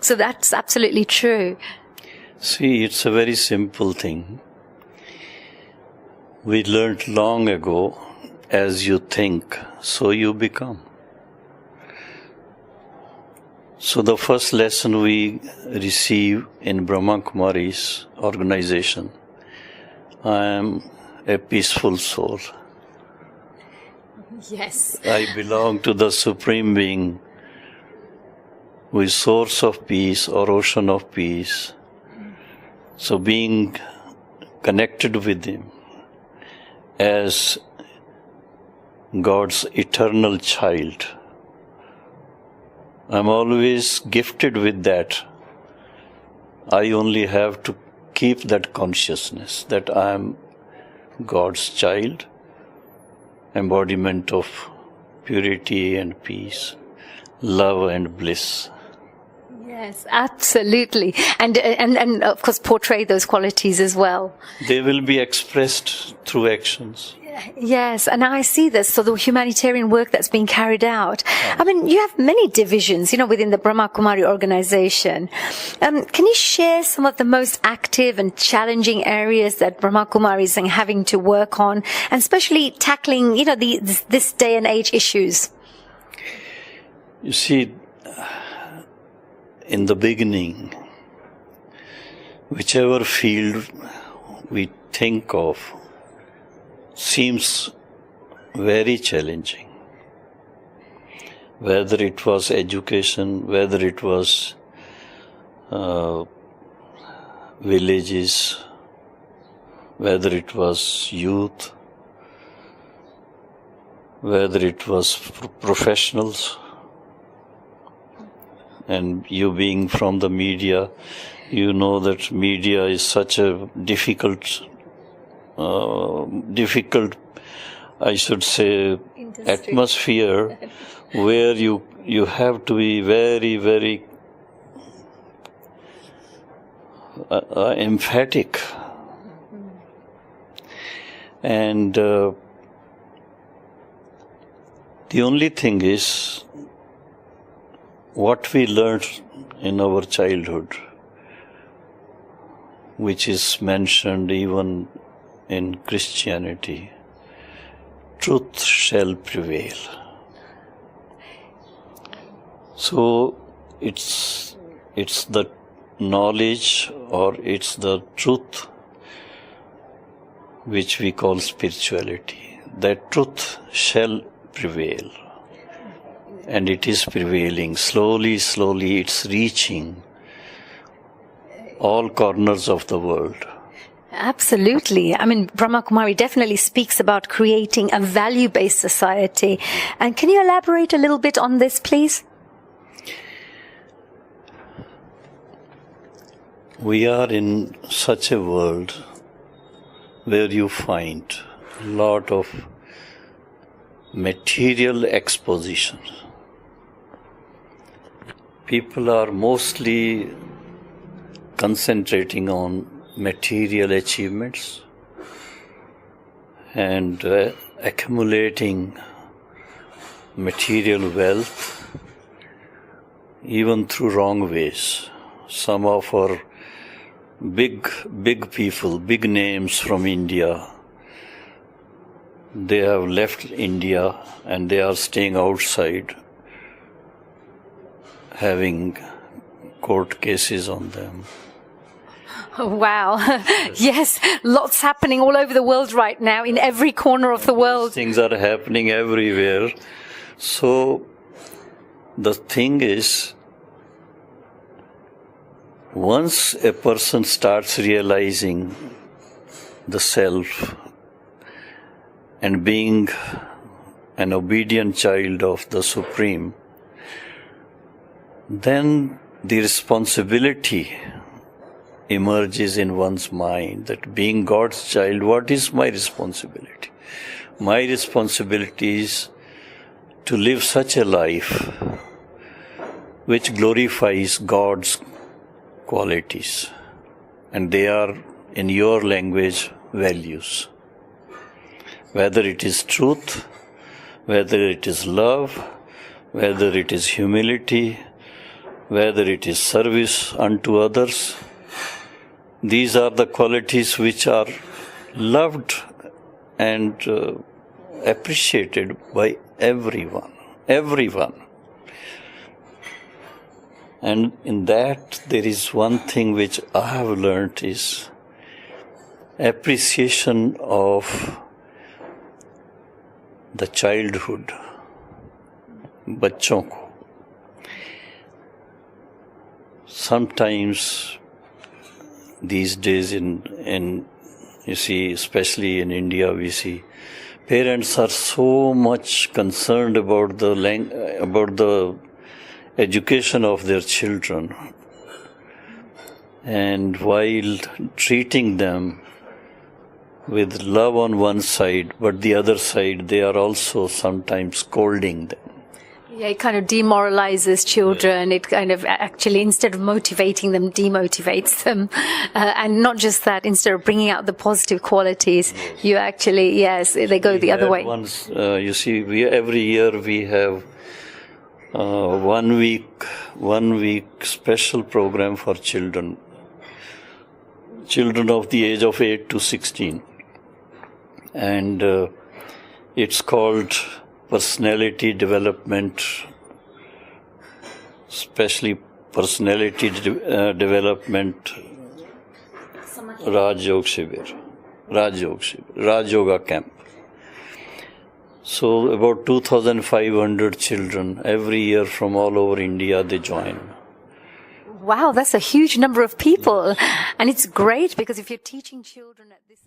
So that's absolutely true. See, it's a very simple thing. We learned long ago, as you think, so you become. So the first lesson we receive in Brahma Kumari's organization, I am a peaceful soul. Yes. I belong to the Supreme Being, who is source of peace or ocean of peace. So being connected with Him as God's eternal child, I'm always gifted with that. I only have to keep that consciousness that I am God's child, embodiment of purity and peace, love and bliss. Yes, absolutely. And of course portray those qualities as well. They will be expressed through actions. Yes, and I see this. So the humanitarian work that's being carried out. I mean, you have many divisions, within the Brahma Kumari organization. Can you share some of the most active and challenging areas that Brahma Kumari is having to work on, and especially tackling, this day and age issues? You see, in the beginning, whichever field we think of seems very challenging. Whether it was education, whether it was villages, whether it was youth, whether it was professionals, and you being from the media, you know that media is such a difficult, I should say, industry. Atmosphere where you have to be very, very emphatic. And the only thing is what we learned in our childhood, which is mentioned even in Christianity, truth shall prevail. So it's the knowledge, or it's the truth which we call spirituality. That truth shall prevail. And it is prevailing. Slowly, slowly it's reaching all corners of the world. Absolutely. I mean, Brahma Kumari definitely speaks about creating a value-based society. And can you elaborate a little bit on this, please? We are in such a world where you find a lot of material exposition. People are mostly concentrating on material achievements and accumulating material wealth, even through wrong ways. Some of our big people, big names from India, they have left India and they are staying outside, having court cases on them. Oh, wow. Yes, lots happening all over the world right now, in every corner of the world. Things are happening everywhere. So the thing is, once a person starts realizing the self and being an obedient child of the Supreme, then the responsibility emerges in one's mind that being God's child, what is my responsibility? My responsibility is to live such a life which glorifies God's qualities, and they are, in your language, values. Whether it is truth, whether it is love, whether it is humility, whether it is service unto others. These are the qualities which are loved and appreciated by everyone. And in that, there is one thing which I have learnt is appreciation of the childhood, बच्चों को. Sometimes these days in you see, especially in India, we see parents are so much concerned about the education of their children, and while treating them with love on one side, but the other side they are also sometimes scolding them. Yeah, it kind of demoralizes children. It kind of actually, instead of motivating them, demotivates them. And not just that, instead of bringing out the positive qualities, you actually, they go the other way. Once, you see, every year we have 1 week special program for children of the age of 8 to 16. And it's called personality development, especially personality development Raj Yoga camp. So about 2,500 children every year from all over India, they join. Wow, that's a huge number of people. And it's great because if you're teaching children at this